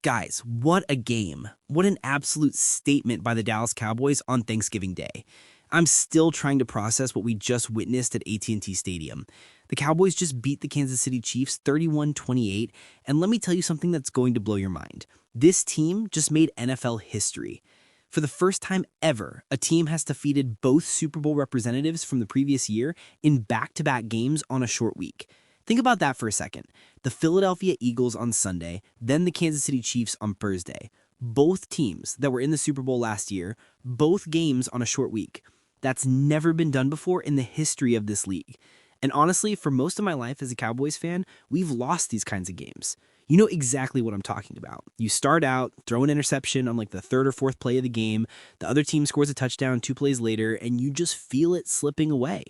Guys, what a game. What an absolute statement by the Dallas Cowboys on Thanksgiving Day. I'm still trying to process what we just witnessed at AT&T Stadium. The Cowboys just beat the Kansas City Chiefs 31-28, and let me tell you something that's going to blow your mind. This team just made NFL history. For the first time ever, a team has defeated both Super Bowl representatives from the previous year in back-to-back games on a short week. Think about that for a second. The Philadelphia Eagles on Sunday, then the Kansas City Chiefs on Thursday. Both teams that were in the Super Bowl last year, both games on a short week. That's never been done before in the history of this league. And honestly, for most of my life as a Cowboys fan, we've lost these kinds of games. You know exactly what I'm talking about. You start out, throw an interception on like the third or fourth play of the game, the other team scores a touchdown 2 plays later, and you just feel it slipping away.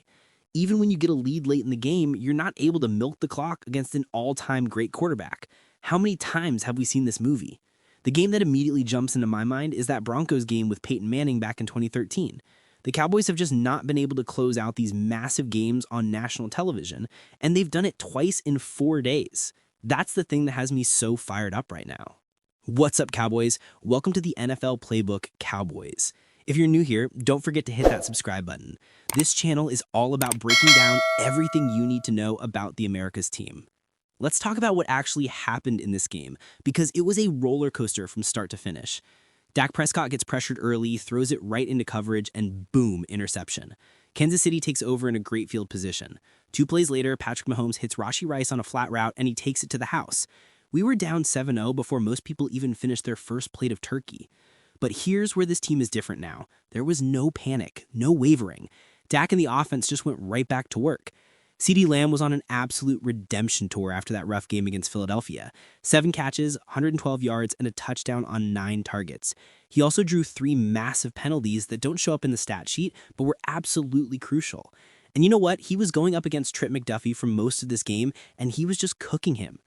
Even when you get a lead late in the game, you're not able to milk the clock against an all-time great quarterback. How many times have we seen this movie? The game that immediately jumps into my mind is that Broncos game with Peyton Manning back in 2013. The Cowboys have just not been able to close out these massive games on national television, and they've done it twice in 4 days. That's the thing that has me so fired up right now. What's up, Cowboys? Welcome to the NFL Playbook Cowboys. If you're new here, don't forget to hit that subscribe button. This channel is all about breaking down everything you need to know about the America's team. Let's talk about what actually happened in this game, because it was a roller coaster from start to finish. Dak Prescott gets pressured early, throws it right into coverage, and boom, interception. Kansas City takes over in a great field position. 2 plays later, Patrick Mahomes hits Rashee Rice on a flat route, and he takes it to the house. We were down 7-0 before most people even finished their first plate of turkey. But here's where this team is different now. There was no panic, no wavering. Dak and the offense just went right back to work. CeeDee Lamb was on an absolute redemption tour after that rough game against Philadelphia. 7 catches, 112 yards, and a touchdown on 9 targets. He also drew 3 massive penalties that don't show up in the stat sheet, but were absolutely crucial. And you know what? He was going up against Trent McDuffie for most of this game, and he was just cooking him.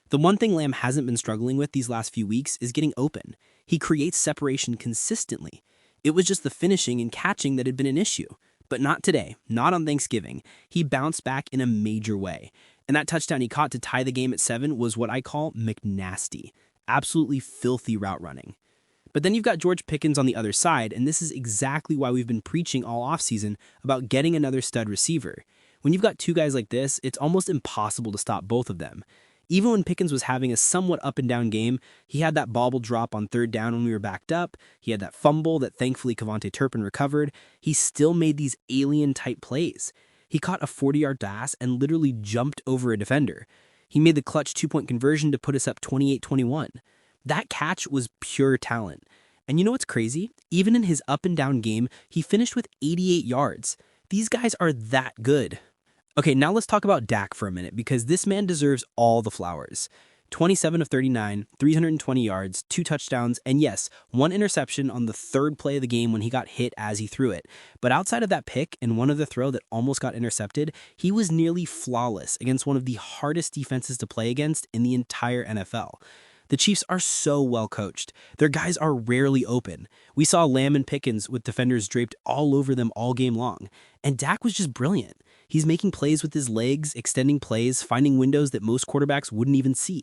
The one thing Lamb hasn't been struggling with these last few weeks is getting open. He creates separation consistently. It was just the finishing and catching that had been an issue. But not today, not on Thanksgiving. He bounced back in a major way. And that touchdown he caught to tie the game at 7 was what I call McNasty. Absolutely filthy route running. But then you've got George Pickkins on the other side, and this is exactly why we've been preaching all offseason about getting another stud receiver. When you've got 2 guys like this, it's almost impossible to stop both of them. Even when Pickkins was having a somewhat up-and-down game, he had that bobble drop on 3rd down when we were backed up, he had that fumble that thankfully Kevontae Turpin recovered, he still made these alien-type plays. He caught a 40-yard pass and literally jumped over a defender. He made the clutch 2-point conversion to put us up 28-21. That catch was pure talent. And you know what's crazy? Even in his up-and-down game, he finished with 88 yards. These guys are that good. Okay, now let's talk about Dak for a minute, because this man deserves all the flowers. 27 of 39, 320 yards, 2 touchdowns, and yes, 1 interception on the 3rd play of the game when he got hit as he threw it. But outside of that pick and one other throw that almost got intercepted, he was nearly flawless against one of the hardest defenses to play against in the entire NFL. The Chiefs are so well coached. Their guys are rarely open. We saw Lamb and Pickkins with defenders draped all over them all game long. And Dak was just brilliant. He's making plays with his legs, extending plays, finding windows that most quarterbacks wouldn't even see.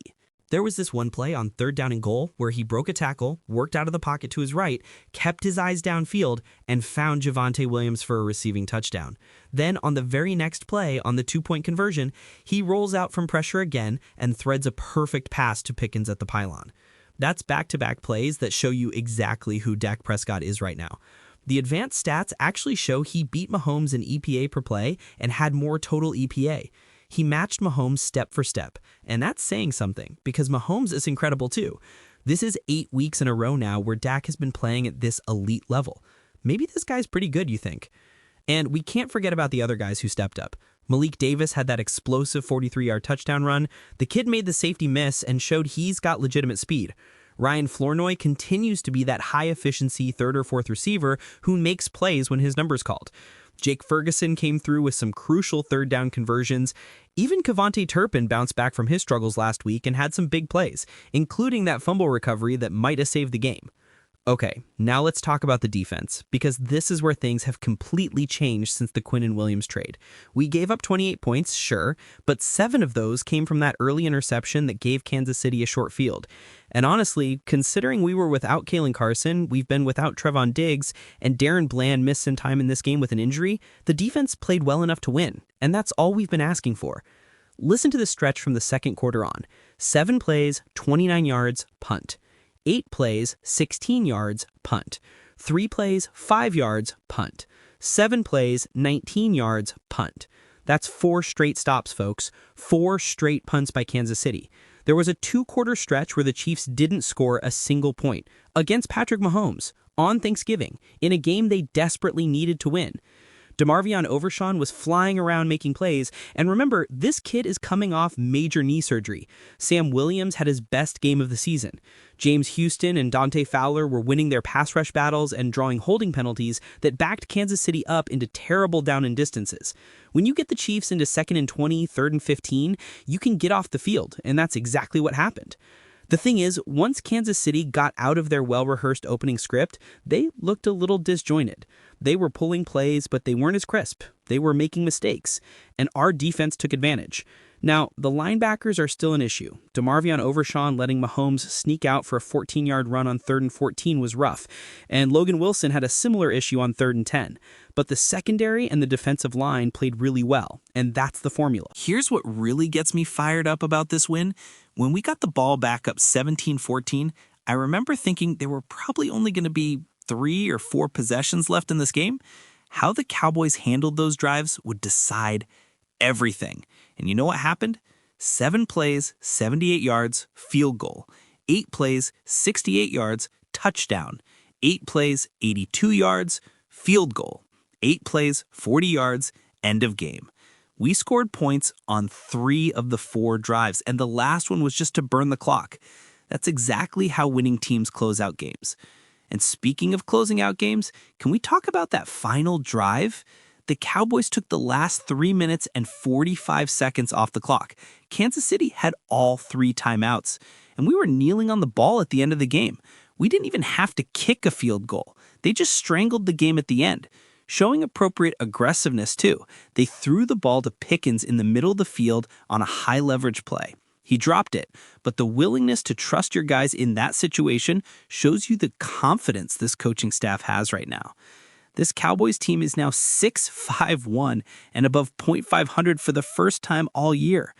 There was this one play on 3rd down and goal where he broke a tackle, worked out of the pocket to his right, kept his eyes downfield, and found Javonte Williams for a receiving touchdown. Then on the very next play, on the 2-point conversion, he rolls out from pressure again and threads a perfect pass to Pickkins at the pylon. That's back-to-back plays that show you exactly who Dak Prescott is right now. The advanced stats actually show he beat Mahomes in EPA per play and had more total EPA. He matched Mahomes step for step, and that's saying something, because Mahomes is incredible too. This is 8 weeks in a row now where Dak has been playing at this elite level. Maybe this guy's pretty good, you think? And we can't forget about the other guys who stepped up. Malik Davis had that explosive 43-yard touchdown run. The kid made the safety miss and showed he's got legitimate speed. Ryan Flournoy continues to be that high-efficiency 3rd or 4th receiver who makes plays when his number's called. Jake Ferguson came through with some crucial 3rd down conversions. Even Kevontae Turpin bounced back from his struggles last week and had some big plays, including that fumble recovery that might have saved the game. Okay, now let's talk about the defense, because this is where things have completely changed since the Quinnon Williams trade. We gave up 28 points, sure, but 7 of those came from that early interception that gave Kansas City a short field. And honestly, considering we were without Kalen Carson, we've been without Trevon Diggs, and Darren Bland missed some time in this game with an injury, the defense played well enough to win, and that's all we've been asking for. Listen to the stretch from the second quarter on. 7 plays, 29 yards, punt. 8 plays, 16 yards, punt. 3 plays, 5 yards, punt. 7 plays, 19 yards, punt. That's 4 straight stops, folks. 4 straight punts by Kansas City. There was a 2-quarter stretch where the Chiefs didn't score a single point against Patrick Mahomes on Thanksgiving in a game they desperately needed to win. DeMarvion Overshawn was flying around making plays, and remember, this kid is coming off major knee surgery. Sam Williams had his best game of the season. James Houston and Dante Fowler were winning their pass rush battles and drawing holding penalties that backed Kansas City up into terrible down and distances. When you get the Chiefs into 2nd and 20, 3rd and 15, you can get off the field, and that's exactly what happened. The thing is, once Kansas City got out of their well-rehearsed opening script, they looked a little disjointed. They were pulling plays, but they weren't as crisp. They were making mistakes, and our defense took advantage. Now, the linebackers are still an issue. DeMarvion Overshawn letting Mahomes sneak out for a 14-yard run on 3rd and 14 was rough, and Logan Wilson had a similar issue on 3rd and 10. But the secondary and the defensive line played really well, and that's the formula. Here's what really gets me fired up about this win. When we got the ball back up 17-14, I remember thinking there were probably only going to be 3 or 4 possessions left in this game. How the Cowboys handled those drives would decide everything. And you know what happened? 7 plays, 78 yards, field goal. 8 plays, 68 yards, touchdown. 8 plays, 82 yards, field goal. 8 plays, 40 yards, end of game. We scored points on 3 of the 4 drives, and the last one was just to burn the clock. That's exactly how winning teams close out games. And speaking of closing out games, can we talk about that final drive? The Cowboys took the last 3 minutes and 45 seconds off the clock. Kansas City had all 3 timeouts, and we were kneeling on the ball at the end of the game. We didn't even have to kick a field goal. They just strangled the game at the end. Showing appropriate aggressiveness, too. They threw the ball to Pickkins in the middle of the field on a high-leverage play. He dropped it, but the willingness to trust your guys in that situation shows you the confidence this coaching staff has right now. This Cowboys team is now 6-5-1 and above .500 for the first time all year.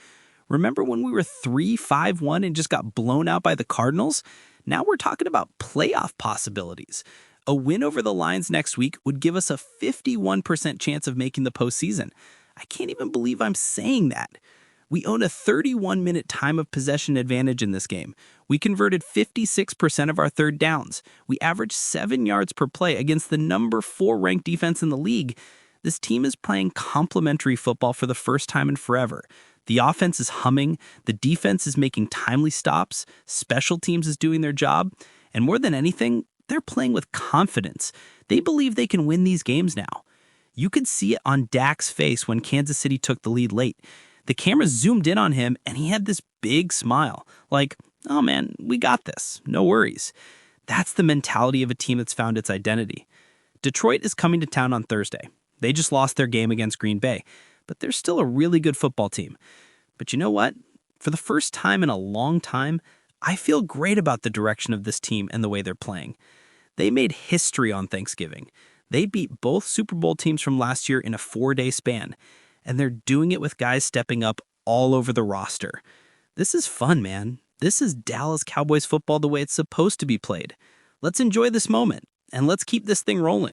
Remember when we were 3-5-1 and just got blown out by the Cardinals? Now we're talking about playoff possibilities. A win over the Lions next week would give us a 51% chance of making the postseason. I can't even believe I'm saying that. We own a 31-minute time of possession advantage in this game. We converted 56% of our third downs. We averaged 7 yards per play against the number 4 ranked defense in the league. This team is playing complementary football for the first time in forever. The offense is humming, the defense is making timely stops, special teams is doing their job, and more than anything, they're playing with confidence. They believe they can win these games now. You could see it on Dak's face when Kansas City took the lead late. The camera zoomed in on him, and he had this big smile, like, oh man, we got this, no worries. That's the mentality of a team that's found its identity. Detroit is coming to town on Thursday. They just lost their game against Green Bay, but they're still a really good football team. But you know what? For the first time in a long time, I feel great about the direction of this team and the way they're playing. They made history on Thanksgiving. They beat both Super Bowl teams from last year in a 4-day span. And they're doing it with guys stepping up all over the roster. This is fun, man. This is Dallas Cowboys football the way it's supposed to be played. Let's enjoy this moment, and let's keep this thing rolling.